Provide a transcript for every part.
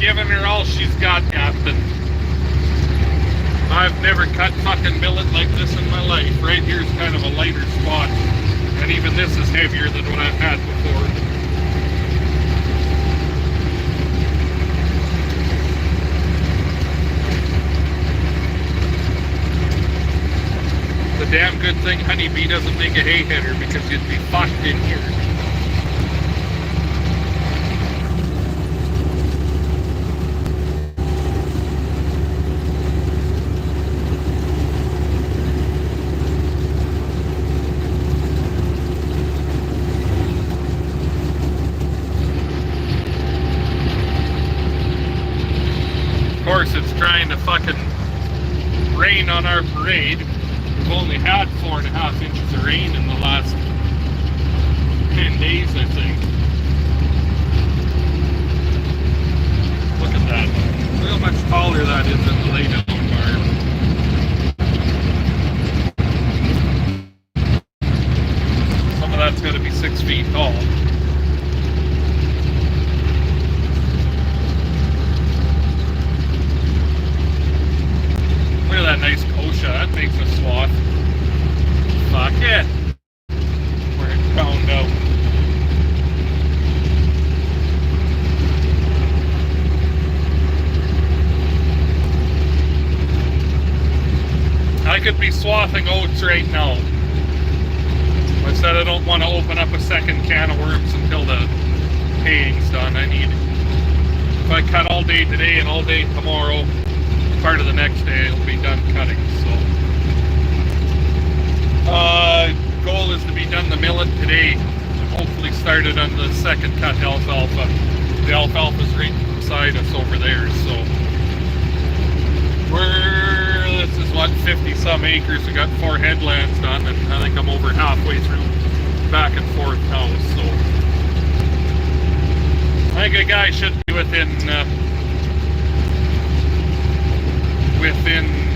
giving her all she's got, Captain. I've never cut fucking millet like this in my life. Right here's kind of a lighter spot, and even this is heavier than what I've had before. The damn good thing honeybee doesn't make a hay header, because you'd be fucked in here. Of course, it's trying to fucking rain on our parade. We've only had 4.5 inches of rain in the last 10 days, I think. Look at that. Look how much taller that is than the laydown bar. Some of that's got to be 6 feet tall. Look at that nice kochia. That makes a swath. Fuck it. Where it found out. I could be swathing oats right now. I said I don't want to open up a second can of worms until the haying's done. If I cut all day today and all day tomorrow, part of the next day it'll be done cutting. So goal is to be done the millet today and hopefully started on the second cut alfalfa. The alfalfa's right beside us over there, so this is what, 50 some acres. We got 4 headlands done, and I think I'm over halfway through back and forth now. So I think a guy should be within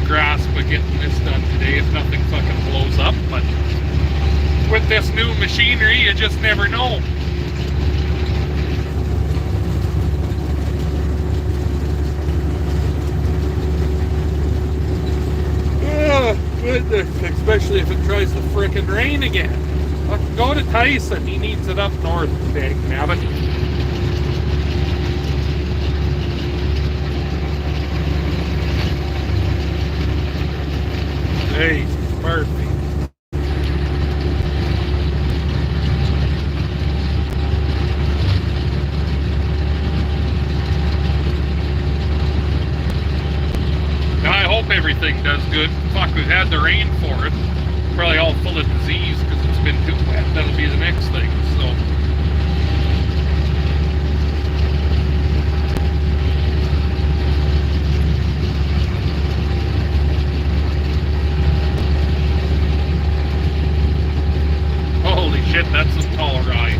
grasp of getting this done today if nothing fucking blows up. But with this new machinery, you just never know. Oh, goodness, especially if it tries to frickin' rain again. Let's go to Tyson. He needs it up north, dang nabbit. Hey, Murphy. Now I hope everything does good. Fuck, we've had the rain for it. Probably all full of disease because it's been too wet. That'll be the next thing, so. Holy shit, that's some tall rye.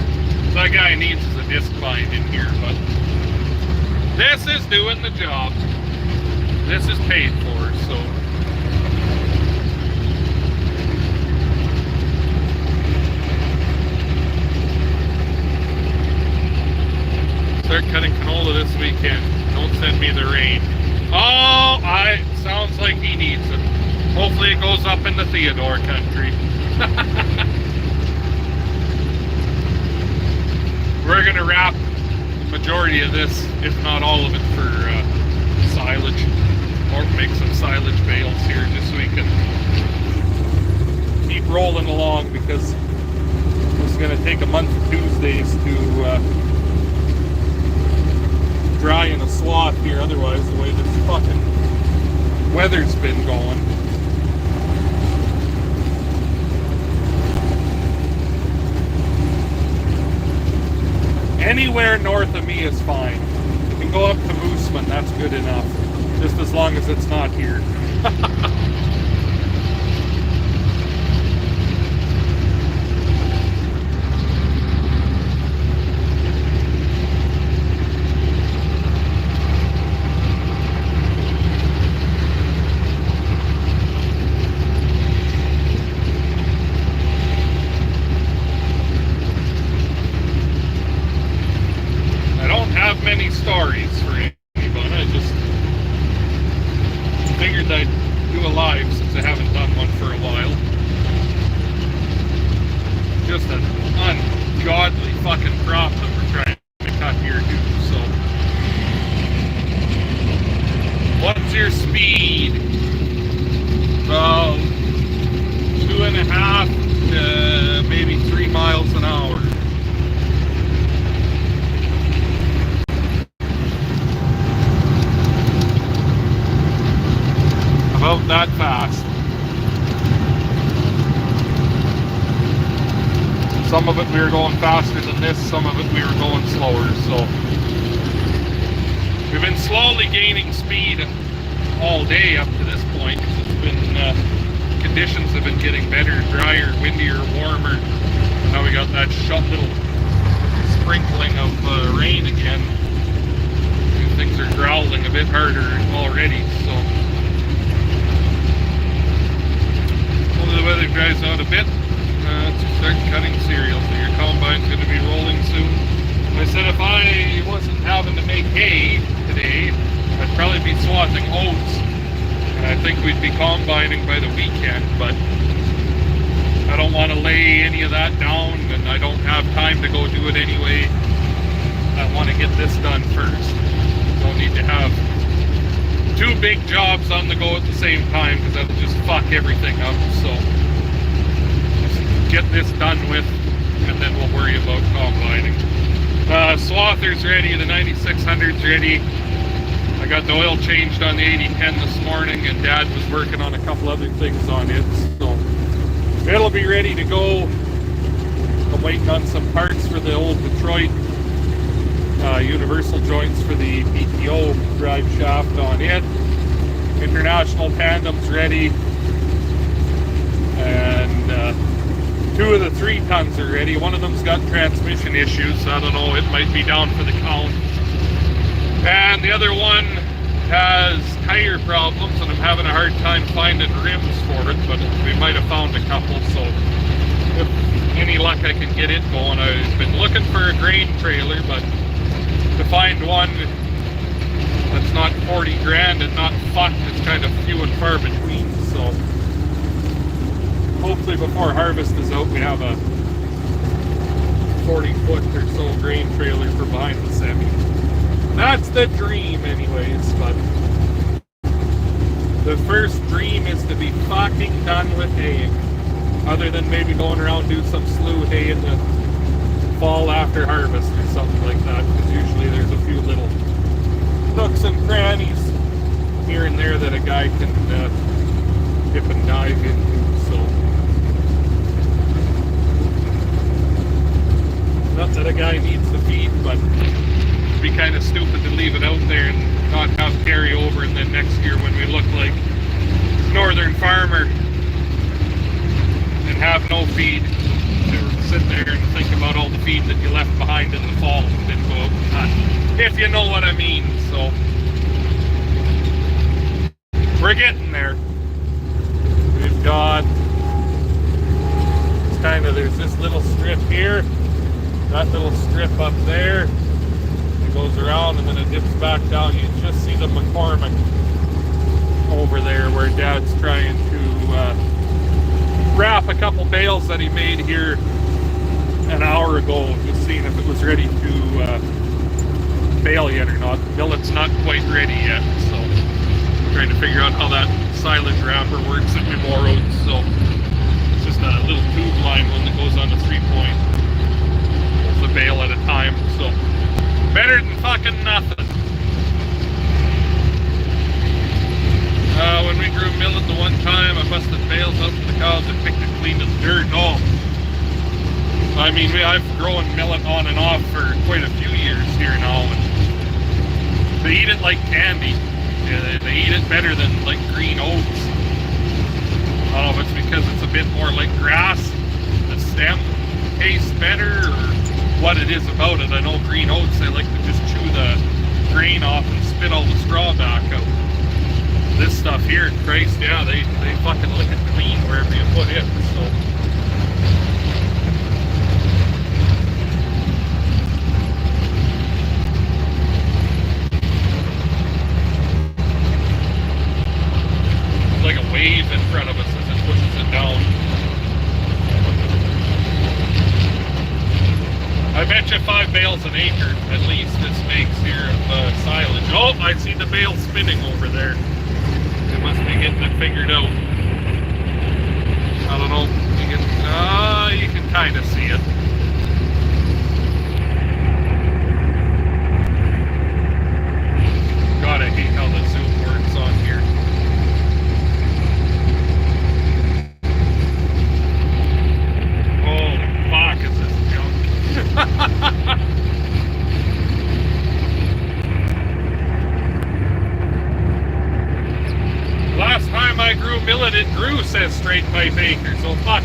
That guy needs a disc bind in here, but this is doing the job. This is paid for, so. Start cutting canola this weekend. Don't send me the rain. Oh, sounds like he needs it. Hopefully it goes up in the Theodore country. We're gonna wrap the majority of this, if not all of it, for silage, or make some silage bales here just so we can keep rolling along, because it's gonna take a month of Tuesdays to dry in a swath here. Otherwise, the way this fucking weather's been going. Anywhere north of me is fine. You can go up to Mooseman, that's good enough. Just as long as it's not here. Many stories for anybody. half that we're trying to cut here too. So, what's your speed? About 2.5 to maybe 3 miles an hour. About that fast. Some of it we were going faster than this, some of it we were going slower, so we've been slowly gaining speed all day up to this point. It's been conditions have been getting better, drier, windier, warmer. Now we got that little sprinkling of rain again. Things are growling a bit harder already, so hopefully the weather dries out a bit. To start cutting cereal, so your combine's going to be rolling soon. I said if I wasn't having to make hay today, I'd probably be swathing oats, and I think we'd be combining by the weekend, but I don't want to lay any of that down, and I don't have time to go do it anyway. I want to get this done first. Don't need to have 2 big jobs on the go at the same time, because that'll just fuck everything up. So get this done with, and then we'll worry about combining. Swather's ready, the 9600's ready. I got the oil changed on the 8010 this morning, and Dad was working on a couple other things on it, so it'll be ready to go. I'm waiting on some parts for the old Detroit universal joints for the PTO drive shaft on it. International tandem's ready, and 2 of the 3 tons are ready. One of them's got transmission issues. I don't know, it might be down for the count. And the other one has tire problems, and I'm having a hard time finding rims for it, but we might have found a couple, so if any luck I can get it going. I've been looking for a grain trailer, but to find one that's not 40 grand and not fucked, it's kind of few and far between, so hopefully before harvest is out we have a 40-foot or so grain trailer for behind the semi. That's the dream anyways, but the first dream is to be fucking done with haying. Other than maybe going around do some slew hay in the fall after harvest or something like that, because usually there's a few little nooks and crannies here and there that a guy can dip and dive into, so not that a guy needs the feed, but it'd be kind of stupid to leave it out there and not have carryover, and then next year when we look like northern farmer and have no feed, to sit there and think about all the feed that you left behind in the fall and didn't go out and hunt, if you know what I mean. So we're getting there. We've got, it's kind of, there's this little strip here, that little strip up there, it goes around and then it dips back down. You just see the McCormick over there where Dad's trying to wrap a couple bales that he made here an hour ago, just seeing if it was ready to bale yet or not. Millet's not quite ready yet, so I'm trying to figure out how that silage wrapper works that we borrowed. So it's just a little tube line one that goes on the 3-point. It's a bale at a time, so better than fucking nothing. When we grew millet the one time, I busted bales out to the cows and picked it clean as dirt. Oh, I mean, I've grown millet on and off for quite a few years here now, and they eat it like candy. Yeah, they eat it better than like green oats. I don't know if it's because it's a bit more like grass, the stem tastes better, or what it is about it. I know green oats, they like to just chew the grain off and spit all the straw back out. This stuff here, Christ, yeah, they fucking lick it clean wherever you put it, so. It's like a wave in front of us as it pushes it down. I bet you 5 bales bales an acre, at least this makes here of silage. Oh, I see the bale spinning over there. They must be getting it figured out. I don't know. You can kind of see it. God, I hate how the zoom works on here. Holy fuck, is this junk? Last time I grew millet, it grew, says Straight Pipe Acre. So fuck,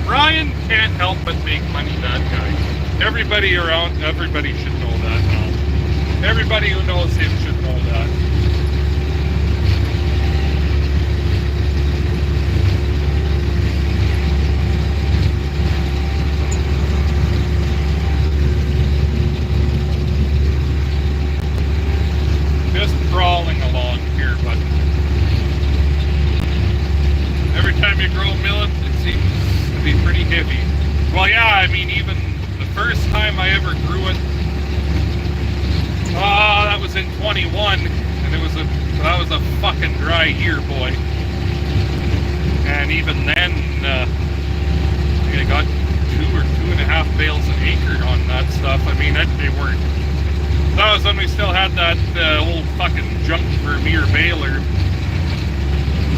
Brian can't help but make money, that guy. Everybody should know that now. Everybody who knows him should know that. Just crawling along here, but every time you grow millet, it seems to be pretty heavy. Well, yeah, I mean, even the first time I ever grew it, that was in 21, and that was a fucking dry year, boy. And even then, I got 2 or 2.5 bales an acre on that stuff. I mean, they weren't. That was when we still had that old fucking junk Vermeer baler.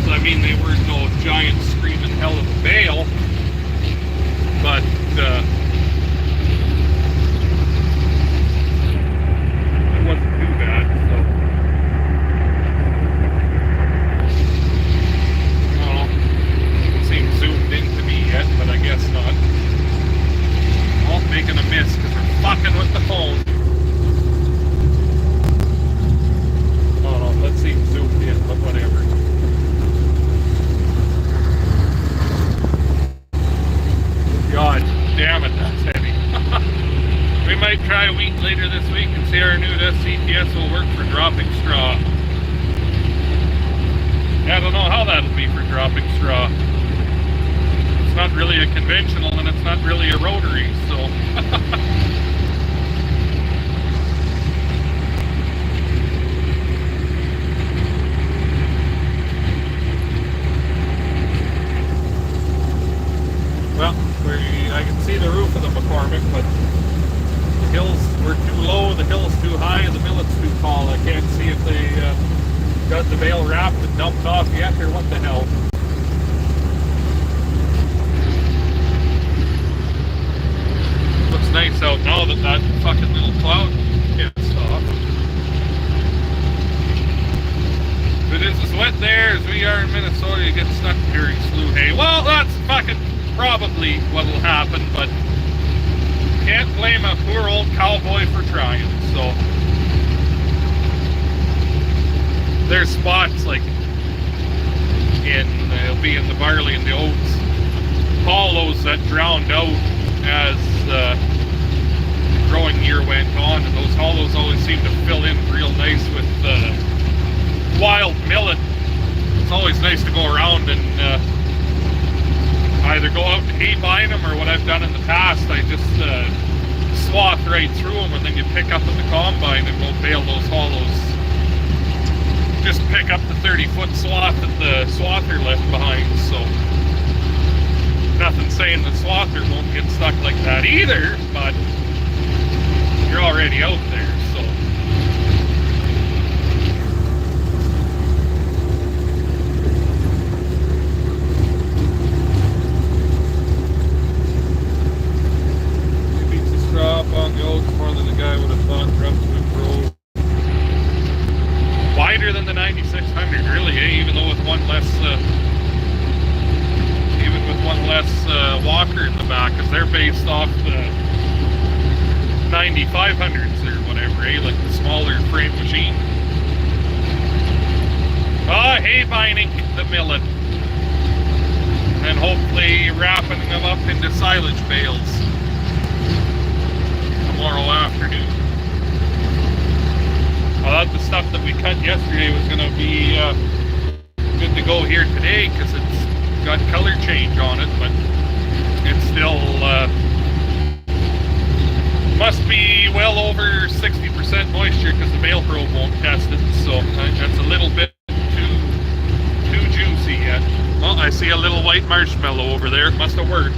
So I mean, they weren't no giant screaming hell of a bale, but it wasn't too bad. So I don't know. It seems zoomed into me yet, but I guess not. Well, making a miss because we're fucking with the phone. Let's see, zoomed in, but whatever. God damn it, that's heavy. We might try a week later this week and see our new CTS will work for dropping straw. Yeah, I don't know how that'll be for dropping straw. It's not really a conventional and it's not really a rotary, so... Well, I can see the roof of the McCormick, but the hills were too low, the hill's too high, and the millet's too tall. I can't see if they got the bale wrapped and dumped off yet, or what the hell. Looks nice out now that that fucking little cloud gets off. If it is as wet there as we are in Minnesota, you get stuck during slew hay. Well, that's fucking... probably what will happen, but can't blame a poor old cowboy for trying. So there's spots like it'll be in the barley and the oats hollows that drowned out as the growing year went on, and those hollows always seem to fill in real nice with wild millet. It's always nice to go around and either go out to hay buying them, or what I've done in the past, I just swath right through them, and then you pick up at the combine and go bale those hollows. Just pick up the 30-foot swath that the swather left behind, so nothing saying the swather won't get stuck like that either, but you're already out there, so. Drop on the oats more than the guy would have thought dropped to a pro. Wider than the 9600, really, eh? Even though with one less walker in the back, because they're based off the 9500s or whatever, eh? Like the smaller frame machine. Hay binding the millet, and hopefully wrapping them up into silage bales tomorrow afternoon. I thought the stuff that we cut yesterday was going to be good to go here today because it's got color change on it, but it's still must be well over 60% moisture because the mail probe won't test it, so that's a little bit too juicy yet. Well, I see a little white marshmallow over there. It must have worked.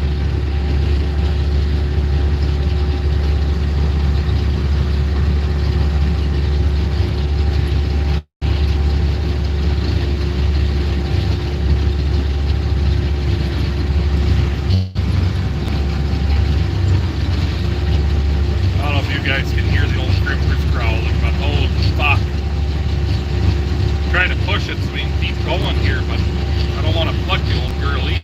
You guys can hear the old crimpers growling, but oh fuck. I'm trying to push it so we can keep going here, but I don't want to plug the old girl either.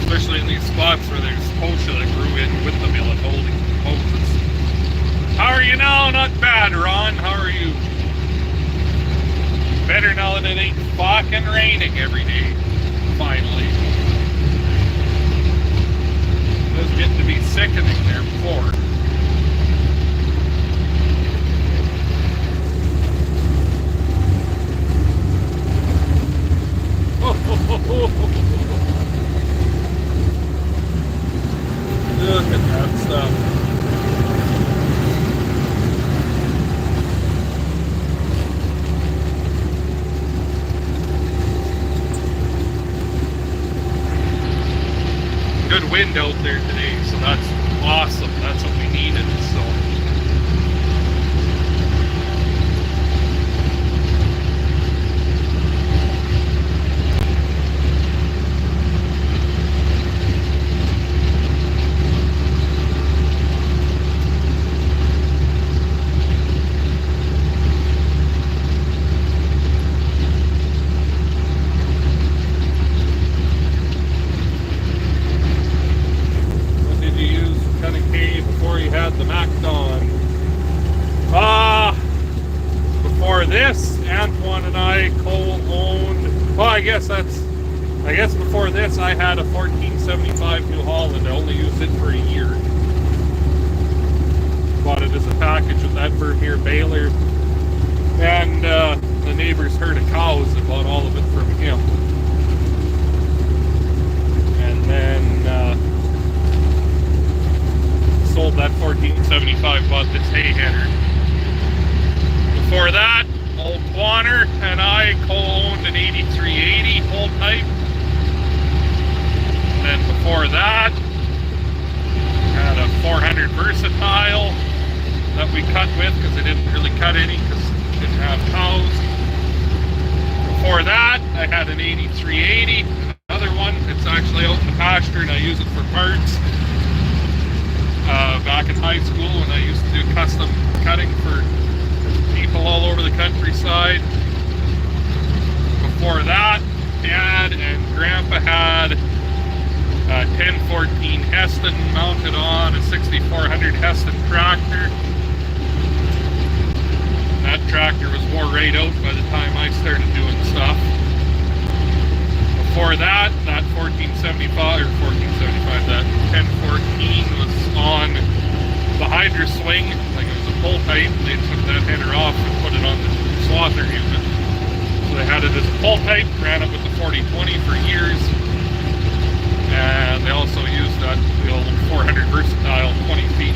Especially in these spots where there's kochia that grew in with the millet holding hoses. How are you now? Not bad, Ron. How are you? Better now that it ain't fucking raining every day. Finally. It was getting to be sickening there before. Look at that stuff. Good wind out there today, so that's awesome. That's what we needed, so. This, Antoine and I co-owned, well, I guess before this I had a 1475 New Holland. I only used it for a year. Bought it as a package with that Vermeer baler. And the neighbor's herd of cows and bought all of it from him. And then sold that 1475, bought this hay header. Before that, old Quanner and I co-owned an 8380 whole type. And then before that, had a 400 Versatile that we cut with because I didn't really cut any because we didn't have cows. Before that, I had an 8380, another one. It's actually out in the pasture and I use it for parts. Back in high school when I used to do custom cutting for people all over the countryside. Before that, Dad and Grandpa had a 1014 Heston mounted on a 6400 Heston tractor. That tractor was wore right out by the time I started doing stuff. Before that, that 1475 or 1475, that 1014 was on the Hydra swing, like it was a pull type. They took that header off and put it on the swather unit. So they had it as a pull type, ran it with the 4020 for years. And they also used that the old 400 Versatile 20 feet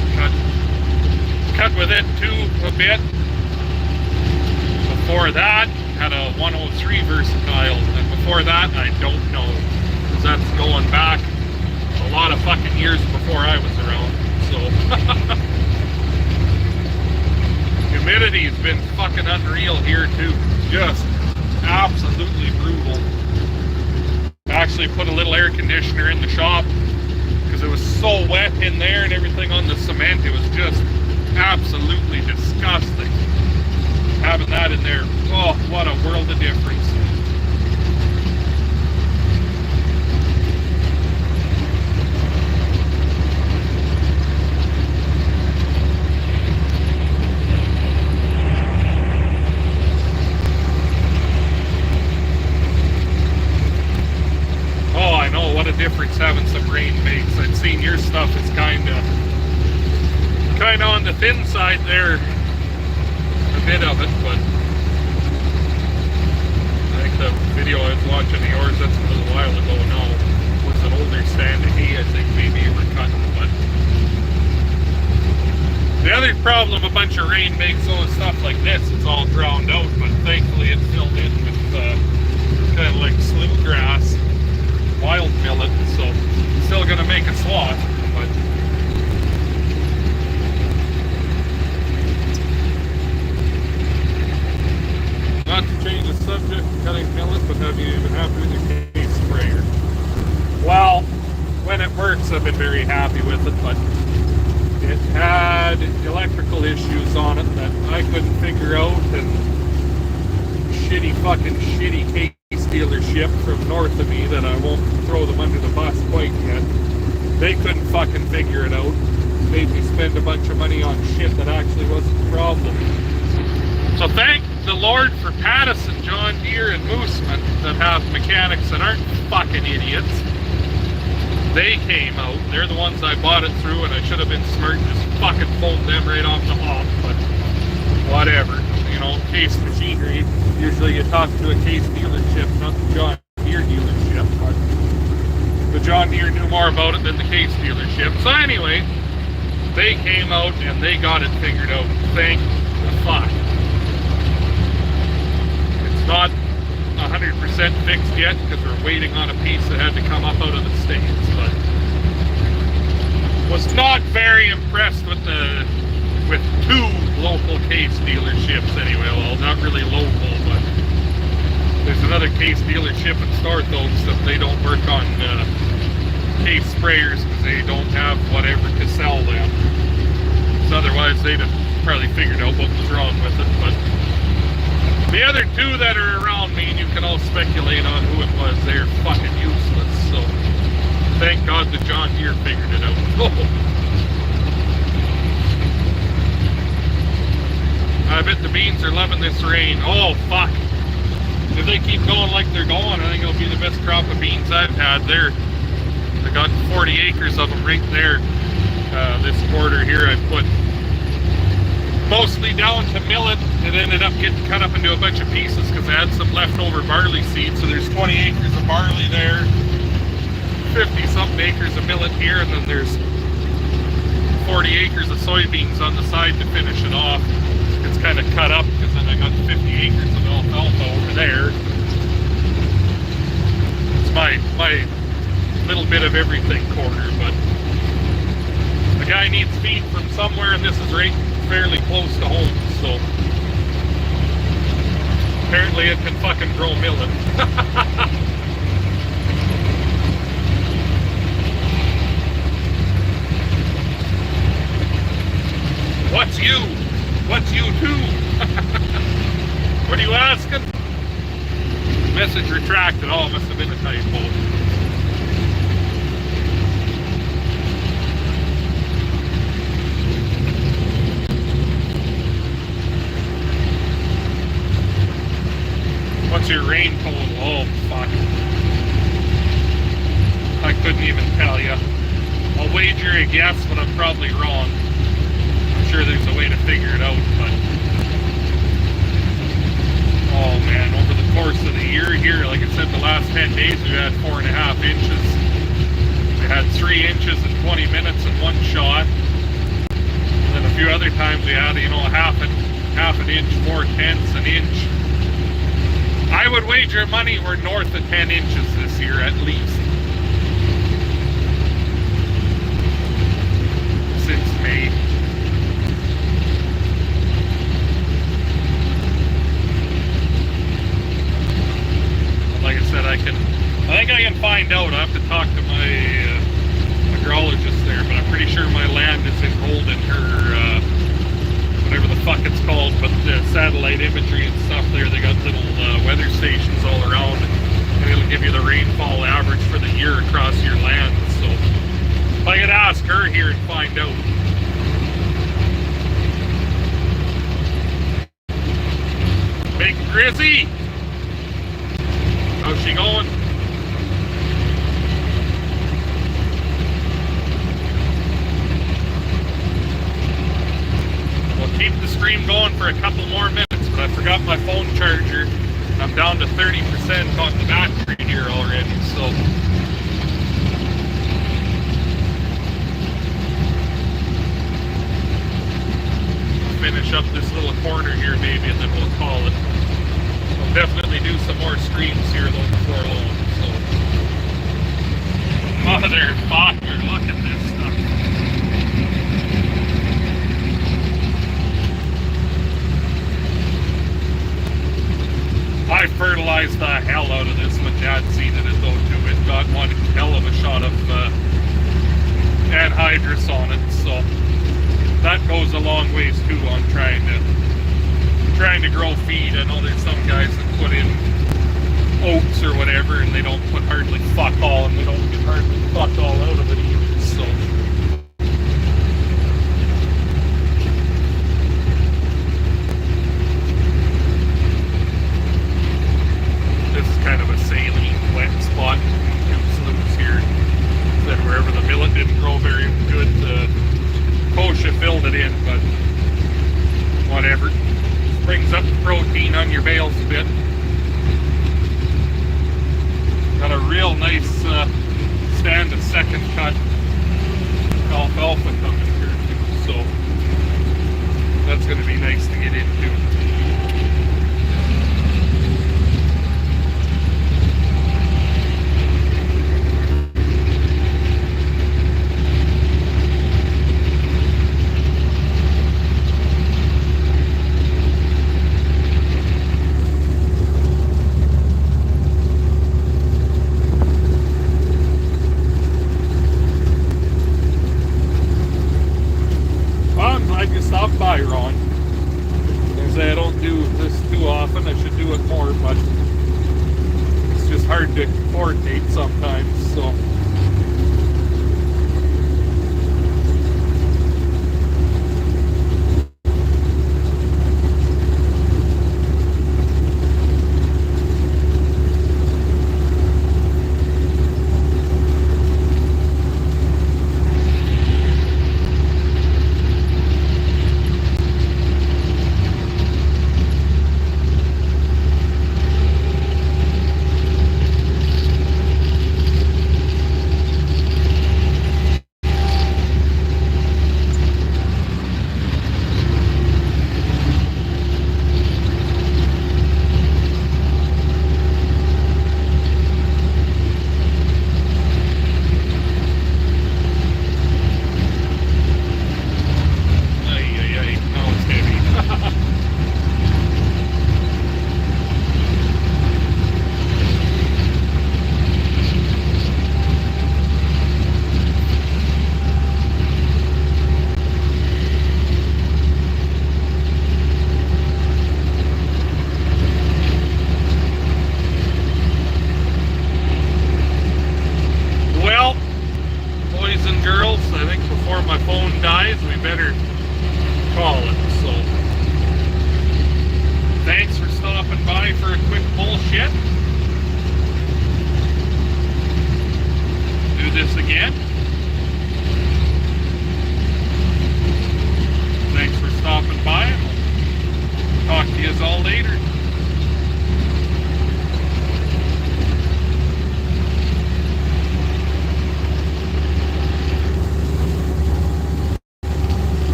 cut with it too a bit. Before that, had a 103 Versatile, and before that, I don't know, because that's going back a lot of fucking years before I was around. So humidity has been fucking unreal here too. Just absolutely brutal. I actually put a little air conditioner in the shop because it was so wet in there and everything on the cement. It was just absolutely disgusting. Having that in there, oh, what a world of difference. Oh, I know what a difference having some rain makes. I've seen your stuff is kind of on the thin side there. a bit of it, but I think the video I was watching of yours, that's a little while ago now, was an older stand of hay, I think maybe you were cutting, but the other problem a bunch of rain makes on stuff like this, it's all drowned out, but thankfully it filled in with kind of like slim grass, wild millet, so still gonna make a swath, but not to change the subject, cutting millet, but have you been happy with your case sprayer? Well, when it works, I've been very happy with it, but it had electrical issues on it that I couldn't figure out, and shitty case dealership from north of me that I won't throw them under the bus quite yet. They couldn't fucking figure it out. Made me spend a bunch of money on shit that actually wasn't the problem. So thank the Lord for Pattison, John Deere, and Mooseman that have mechanics that aren't fucking idiots. They came out. They're the ones I bought it through, and I should have been smart and just fucking pulled them right off the hop, but whatever. You know, case machinery, usually you talk to a case dealership, not the John Deere dealership, but the John Deere knew more about it than the case dealership. So anyway, they came out and they got it figured out. Thank the fuck. It's not 100% fixed yet because we're waiting on a piece that had to come up out of the States, but was not very impressed with two local case dealerships anyway. Well, not really local, but there's another case dealership in Starthos that they don't work on case sprayers because they don't have whatever to sell them. So otherwise they'd have probably figured out what was wrong with it, but the other two that are around me, and you can all speculate on who it was, they're fucking useless, so thank God the John Deere figured it out. I bet the beans are loving this rain. Oh, fuck. If they keep going like they're going, I think it'll be the best crop of beans I've had there. I got 40 acres of them right there. This quarter here I put mostly down to millet. It ended up getting cut up into a bunch of pieces because I had some leftover barley seeds. So there's 20 acres of barley there, 50-something acres of millet here, and then there's 40 acres of soybeans on the side to finish it off. It's kind of cut up because then I got 50 acres of alfalfa over there. It's my little bit of everything quarter, but the guy needs feed from somewhere, and this is right fairly close to home, so apparently it can fucking grow millet. What's you? What's you too? What are you asking? Message retracted. Oh, it must have been a typo. What's your rain total? Oh, fuck. I couldn't even tell you. I'll wager a guess, but I'm probably wrong. I'm sure there's a way to figure it out, but oh man, over the course of the year here, like I said, the last 10 days we had 4.5 inches. We had 3 inches in 20 minutes in one shot. And then a few other times we had, you know, a half an inch, 4/10 an inch. I would wager money we're north of 10 inches this year at least. Since May. Like I said, I think I can find out. I have to talk to my agrologist there, but I'm pretty sure my land is enrolled in her whatever the fuck it's called, but the satellite imagery and stuff there, they got little weather stations all around, and it'll give you the rainfall average for the year across your land. So if I could ask her here and find out. Big Grizzy, how's she going? keep the stream going for a couple more minutes, but I forgot my phone charger. I'm down to 30% on the battery here already, so finish up this little corner here maybe, and then we'll call it. I'll definitely do some more streams here though before long. So, motherfucker, look at this stuff. I fertilized the hell out of this when Dad seeded it though too. It got one hell of a shot of anhydrous on it, so that goes a long ways too on trying to grow feed. I know there's some guys that put in oats or whatever and they don't put hardly fuck all, and they don't get hardly fuck all out of it either, so this is kind of a saline wet spot. Two sloughs here. Said wherever the millet didn't grow very good, Kosha filled it in, but whatever. Brings up the protein on your bales a bit. Got a real nice stand of second cut alfalfa coming here too, so that's going to be nice to get into. Stop by, Ron. I say I don't do this too often. I should do it more, but it's just hard to coordinate sometimes, so.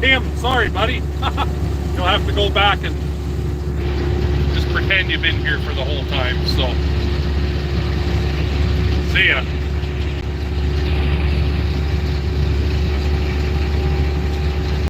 Tim, sorry, buddy. You'll have to go back and just pretend you've been here for the whole time, so. See ya.